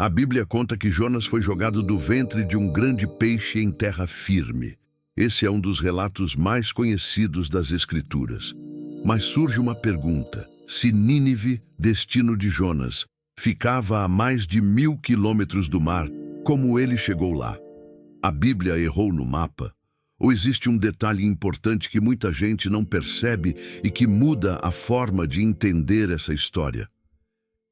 A Bíblia conta que Jonas foi jogado do ventre de um grande peixe em terra firme. Esse é um dos relatos mais conhecidos das Escrituras. Mas surge uma pergunta: se Nínive, destino de Jonas, ficava a mais de 1000 quilômetros do mar, como ele chegou lá? A Bíblia errou no mapa? Ou existe um detalhe importante que muita gente não percebe e que muda a forma de entender essa história?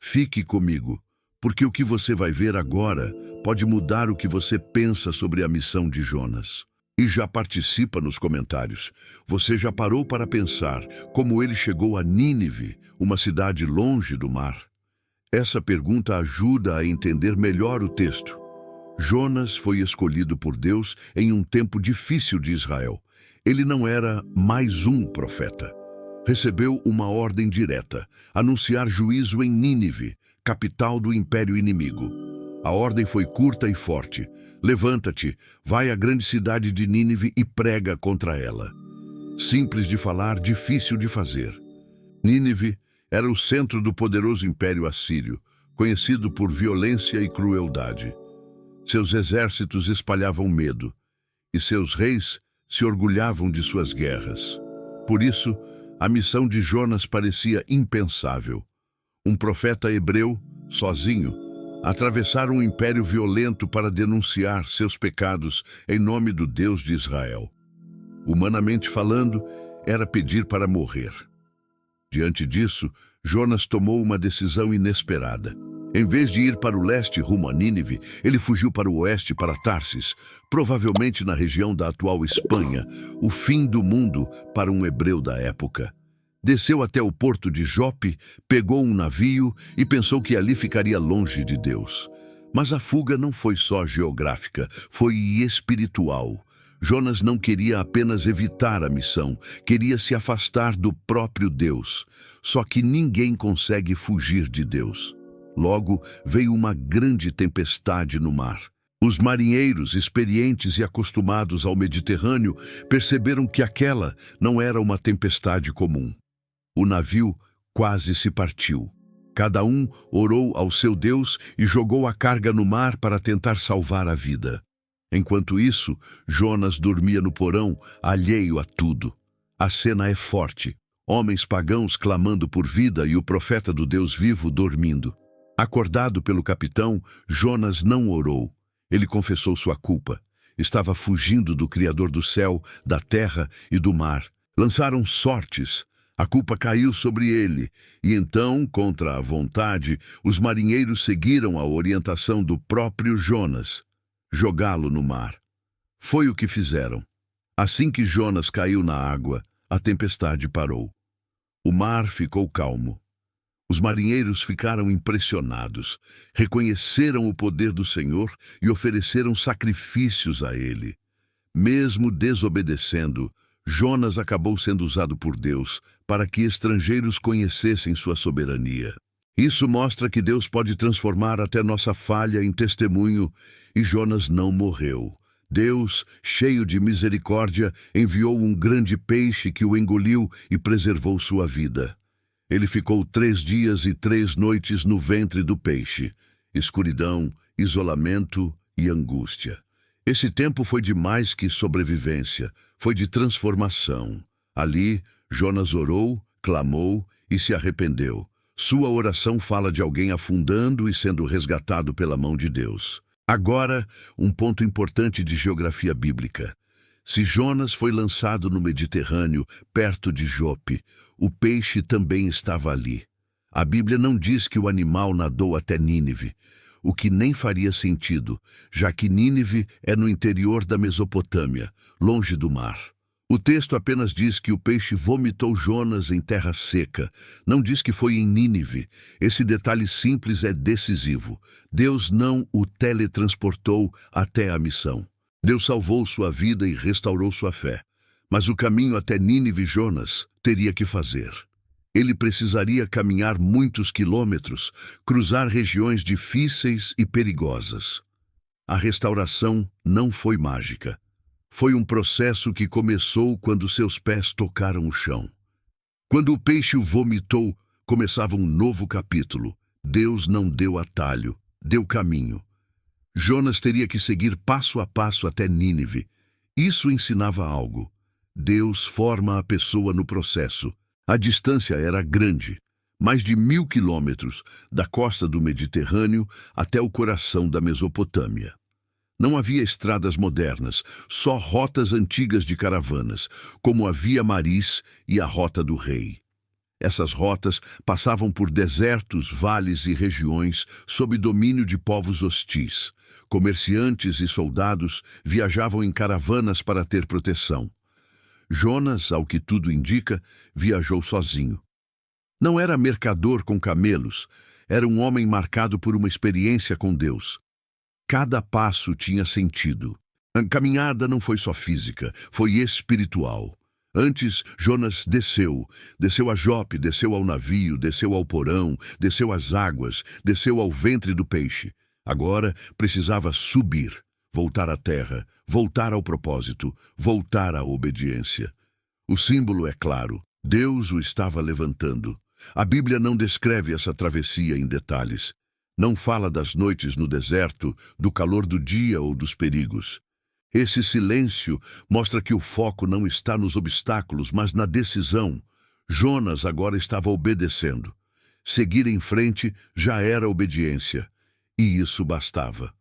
Fique comigo, porque o que você vai ver agora pode mudar o que você pensa sobre a missão de Jonas. E já participa nos comentários. Você já parou para pensar como ele chegou a Nínive, uma cidade longe do mar? Essa pergunta ajuda a entender melhor o texto. Jonas foi escolhido por Deus em um tempo difícil de Israel. Ele não era mais um profeta. Recebeu uma ordem direta: anunciar juízo em Nínive, capital do império inimigo. A ordem foi curta e forte: levanta-te, vai à grande cidade de Nínive e prega contra ela. Simples de falar, difícil de fazer. Nínive era o centro do poderoso império assírio, conhecido por violência e crueldade. Seus exércitos espalhavam medo, e seus reis se orgulhavam de suas guerras. Por isso, a missão de Jonas parecia impensável. Um profeta hebreu, sozinho, atravessar um império violento para denunciar seus pecados em nome do Deus de Israel. Humanamente falando, era pedir para morrer. Diante disso, Jonas tomou uma decisão inesperada. Em vez de ir para o leste rumo a Nínive, ele fugiu para o oeste, para Tarsis, provavelmente na região da atual Espanha, o fim do mundo para um hebreu da época. Desceu até o porto de Jope, pegou um navio e pensou que ali ficaria longe de Deus. Mas a fuga não foi só geográfica, foi espiritual. Jonas não queria apenas evitar a missão, queria se afastar do próprio Deus. Só que ninguém consegue fugir de Deus. Logo, veio uma grande tempestade no mar. Os marinheiros, experientes e acostumados ao Mediterrâneo, perceberam que aquela não era uma tempestade comum. O navio quase se partiu. Cada um orou ao seu Deus e jogou a carga no mar para tentar salvar a vida. Enquanto isso, Jonas dormia no porão, alheio a tudo. A cena é forte. Homens pagãos clamando por vida e o profeta do Deus vivo dormindo. Acordado pelo capitão, Jonas não orou. Ele confessou sua culpa. Estava fugindo do Criador do céu, da terra e do mar. Lançaram sortes. A culpa caiu sobre ele. E então, contra a vontade, os marinheiros seguiram a orientação do próprio Jonas: jogá-lo no mar. Foi o que fizeram. Assim que Jonas caiu na água, a tempestade parou. O mar ficou calmo. Os marinheiros ficaram impressionados, reconheceram o poder do Senhor e ofereceram sacrifícios a ele. Mesmo desobedecendo, Jonas acabou sendo usado por Deus para que estrangeiros conhecessem sua soberania. Isso mostra que Deus pode transformar até nossa falha em testemunho, e Jonas não morreu. Deus, cheio de misericórdia, enviou um grande peixe que o engoliu e preservou sua vida. Ele ficou 3 dias e 3 noites no ventre do peixe. Escuridão, isolamento e angústia. Esse tempo foi de mais que sobrevivência, foi de transformação. Ali, Jonas orou, clamou e se arrependeu. Sua oração fala de alguém afundando e sendo resgatado pela mão de Deus. Agora, um ponto importante de geografia bíblica. Se Jonas foi lançado no Mediterrâneo, perto de Jope, o peixe também estava ali. A Bíblia não diz que o animal nadou até Nínive, o que nem faria sentido, já que Nínive é no interior da Mesopotâmia, longe do mar. O texto apenas diz que o peixe vomitou Jonas em terra seca, não diz que foi em Nínive. Esse detalhe simples é decisivo. Deus não o teletransportou até a missão. Deus salvou sua vida e restaurou sua fé. Mas o caminho até Nínive Jonas teria que fazer. Ele precisaria caminhar muitos quilômetros, cruzar regiões difíceis e perigosas. A restauração não foi mágica. Foi um processo que começou quando seus pés tocaram o chão. Quando o peixe o vomitou, começava um novo capítulo. Deus não deu atalho, deu caminho. Jonas teria que seguir passo a passo até Nínive. Isso ensinava algo. Deus forma a pessoa no processo. A distância era grande, mais de 1000 quilômetros, da costa do Mediterrâneo até o coração da Mesopotâmia. Não havia estradas modernas, só rotas antigas de caravanas, como a Via Maris e a Rota do Rei. Essas rotas passavam por desertos, vales e regiões sob domínio de povos hostis. Comerciantes e soldados viajavam em caravanas para ter proteção. Jonas, ao que tudo indica, viajou sozinho. Não era mercador com camelos, era um homem marcado por uma experiência com Deus. Cada passo tinha sentido. A caminhada não foi só física, foi espiritual. Antes, Jonas desceu a Jope, desceu ao navio, desceu ao porão, desceu às águas, desceu ao ventre do peixe. Agora precisava subir, voltar à terra, voltar ao propósito, voltar à obediência. O símbolo é claro, Deus o estava levantando. A Bíblia não descreve essa travessia em detalhes. Não fala das noites no deserto, do calor do dia ou dos perigos. Esse silêncio mostra que o foco não está nos obstáculos, mas na decisão. Jonas agora estava obedecendo. Seguir em frente já era obediência, e isso bastava.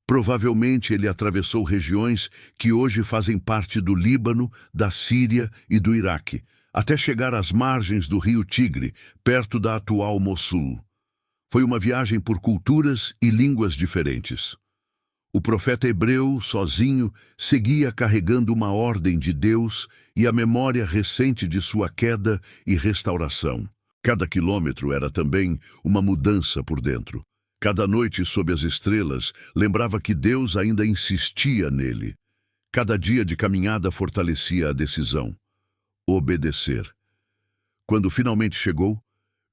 Provavelmente ele atravessou regiões que hoje fazem parte do Líbano, da Síria e do Iraque, até chegar às margens do rio Tigre, perto da atual Mossul. Foi uma viagem por culturas e línguas diferentes. O profeta hebreu, sozinho, seguia carregando uma ordem de Deus e a memória recente de sua queda e restauração. Cada quilômetro era também uma mudança por dentro. Cada noite sob as estrelas lembrava que Deus ainda insistia nele. Cada dia de caminhada fortalecia a decisão. Obedecer. Quando finalmente chegou,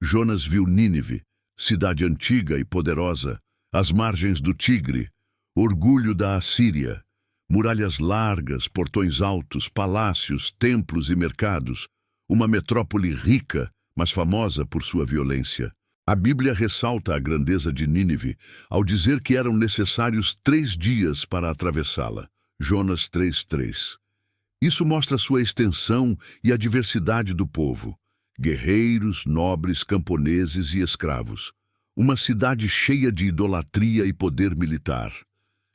Jonas viu Nínive, cidade antiga e poderosa, às margens do Tigre, orgulho da Assíria, muralhas largas, portões altos, palácios, templos e mercados, uma metrópole rica, mas famosa por sua violência. A Bíblia ressalta a grandeza de Nínive ao dizer que eram necessários 3 dias para atravessá-la. Jonas 3:3. Isso mostra sua extensão e a diversidade do povo. Guerreiros, nobres, camponeses e escravos. Uma cidade cheia de idolatria e poder militar.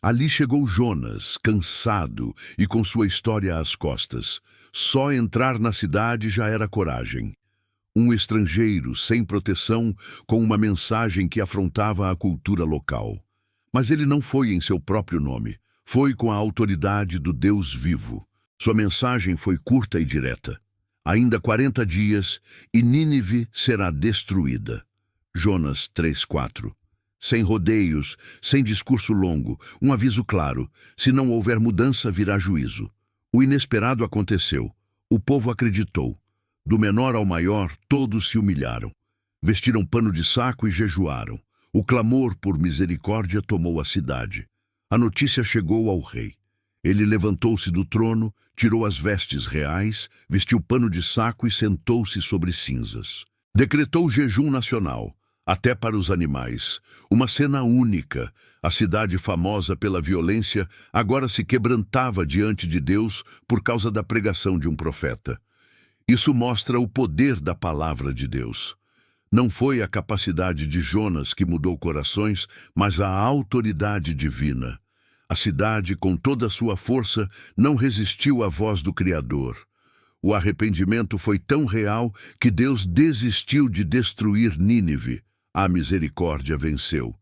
Ali chegou Jonas, cansado e com sua história às costas. Só entrar na cidade já era coragem. Um estrangeiro, sem proteção, com uma mensagem que afrontava a cultura local. Mas ele não foi em seu próprio nome. Foi com a autoridade do Deus vivo. Sua mensagem foi curta e direta. Ainda 40 dias e Nínive será destruída. Jonas 3:4. Sem rodeios, sem discurso longo, um aviso claro: se não houver mudança, virá juízo. O inesperado aconteceu. O povo acreditou. Do menor ao maior, todos se humilharam. Vestiram pano de saco e jejuaram. O clamor por misericórdia tomou a cidade. A notícia chegou ao rei. Ele levantou-se do trono, tirou as vestes reais, vestiu pano de saco e sentou-se sobre cinzas. Decretou jejum nacional. Até para os animais. Uma cena única. A cidade famosa pela violência agora se quebrantava diante de Deus por causa da pregação de um profeta. Isso mostra o poder da palavra de Deus. Não foi a capacidade de Jonas que mudou corações, mas a autoridade divina. A cidade, com toda a sua força, não resistiu à voz do Criador. O arrependimento foi tão real que Deus desistiu de destruir Nínive. A misericórdia venceu.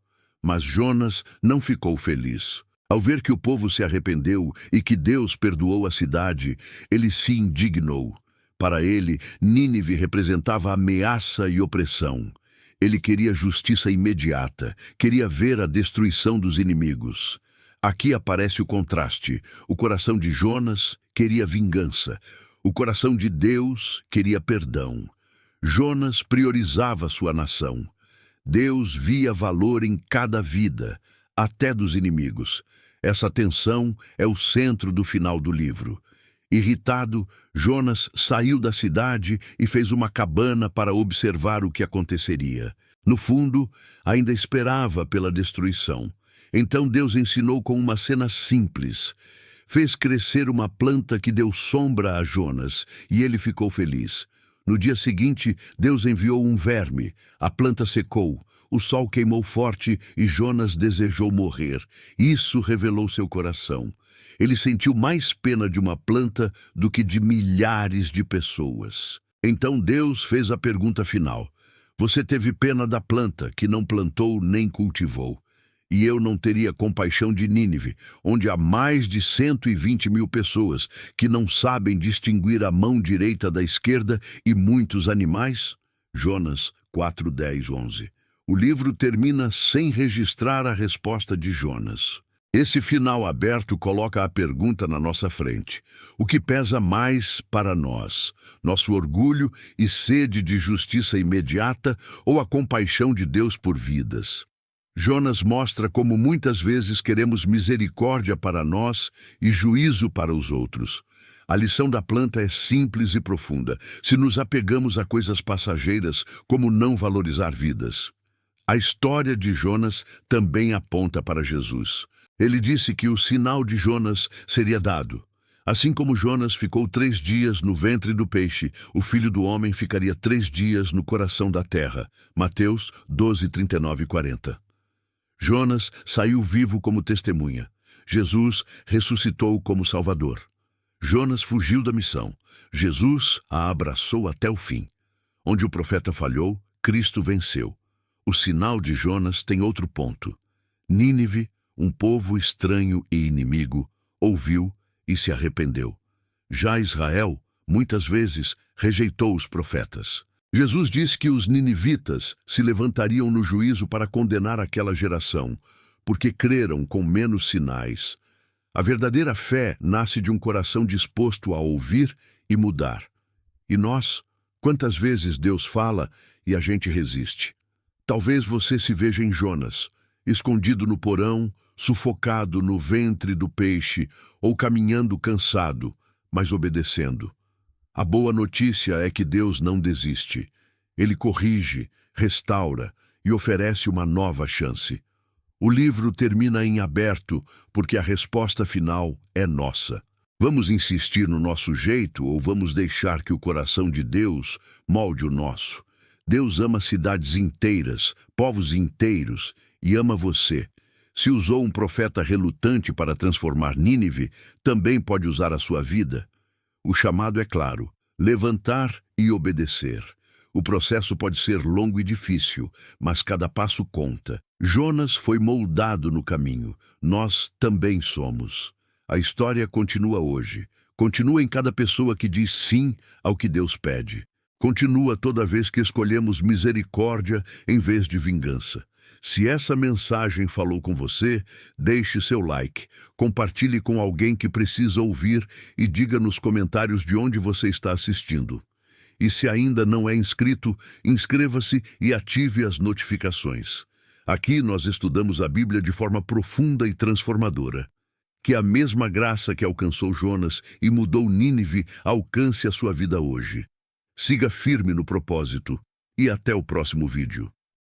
Mas Jonas não ficou feliz. Ao ver que o povo se arrependeu e que Deus perdoou a cidade, ele se indignou. Para ele, Nínive representava ameaça e opressão. Ele queria justiça imediata, queria ver a destruição dos inimigos. Aqui aparece o contraste. O coração de Jonas queria vingança. O coração de Deus queria perdão. Jonas priorizava sua nação. Deus via valor em cada vida, até dos inimigos. Essa tensão é o centro do final do livro. Irritado, Jonas saiu da cidade e fez uma cabana para observar o que aconteceria. No fundo, ainda esperava pela destruição. Então Deus ensinou com uma cena simples. Fez crescer uma planta que deu sombra a Jonas, e ele ficou feliz. No dia seguinte, Deus enviou um verme. A planta secou, o sol queimou forte e Jonas desejou morrer. Isso revelou seu coração. Ele sentiu mais pena de uma planta do que de milhares de pessoas. Então Deus fez a pergunta final. Você teve pena da planta, que não plantou nem cultivou. E eu não teria compaixão de Nínive, onde há mais de 120 mil pessoas que não sabem distinguir a mão direita da esquerda e muitos animais? Jonas 4, 10, 11. O livro termina sem registrar a resposta de Jonas. Esse final aberto coloca a pergunta na nossa frente. O que pesa mais para nós? Nosso orgulho e sede de justiça imediata ou a compaixão de Deus por vidas? Jonas mostra como muitas vezes queremos misericórdia para nós e juízo para os outros. A lição da planta é simples e profunda. Se nos apegamos a coisas passageiras, como não valorizar vidas? A história de Jonas também aponta para Jesus. Ele disse que o sinal de Jonas seria dado. Assim como Jonas ficou 3 dias no ventre do peixe, o Filho do Homem ficaria 3 dias no coração da terra. Mateus 12, 39 e 40. Jonas saiu vivo como testemunha. Jesus ressuscitou como Salvador. Jonas fugiu da missão. Jesus a abraçou até o fim. Onde o profeta falhou, Cristo venceu. O sinal de Jonas tem outro ponto. Nínive, um povo estranho e inimigo, ouviu e se arrependeu. Já Israel, muitas vezes, rejeitou os profetas. Jesus disse que os ninivitas se levantariam no juízo para condenar aquela geração, porque creram com menos sinais. A verdadeira fé nasce de um coração disposto a ouvir e mudar. E nós, quantas vezes Deus fala e a gente resiste? Talvez você se veja em Jonas, escondido no porão, sufocado no ventre do peixe ou caminhando cansado, mas obedecendo. A boa notícia é que Deus não desiste. Ele corrige, restaura e oferece uma nova chance. O livro termina em aberto porque a resposta final é nossa. Vamos insistir no nosso jeito ou vamos deixar que o coração de Deus molde o nosso? Deus ama cidades inteiras, povos inteiros e ama você. Se usou um profeta relutante para transformar Nínive, também pode usar a sua vida. O chamado é claro: levantar e obedecer. O processo pode ser longo e difícil, mas cada passo conta. Jonas foi moldado no caminho. Nós também somos. A história continua hoje. Continua em cada pessoa que diz sim ao que Deus pede. Continua toda vez que escolhemos misericórdia em vez de vingança. Se essa mensagem falou com você, deixe seu like, compartilhe com alguém que precisa ouvir e diga nos comentários de onde você está assistindo. E se ainda não é inscrito, inscreva-se e ative as notificações. Aqui nós estudamos a Bíblia de forma profunda e transformadora. Que a mesma graça que alcançou Jonas e mudou Nínive alcance a sua vida hoje. Siga firme no propósito e até o próximo vídeo.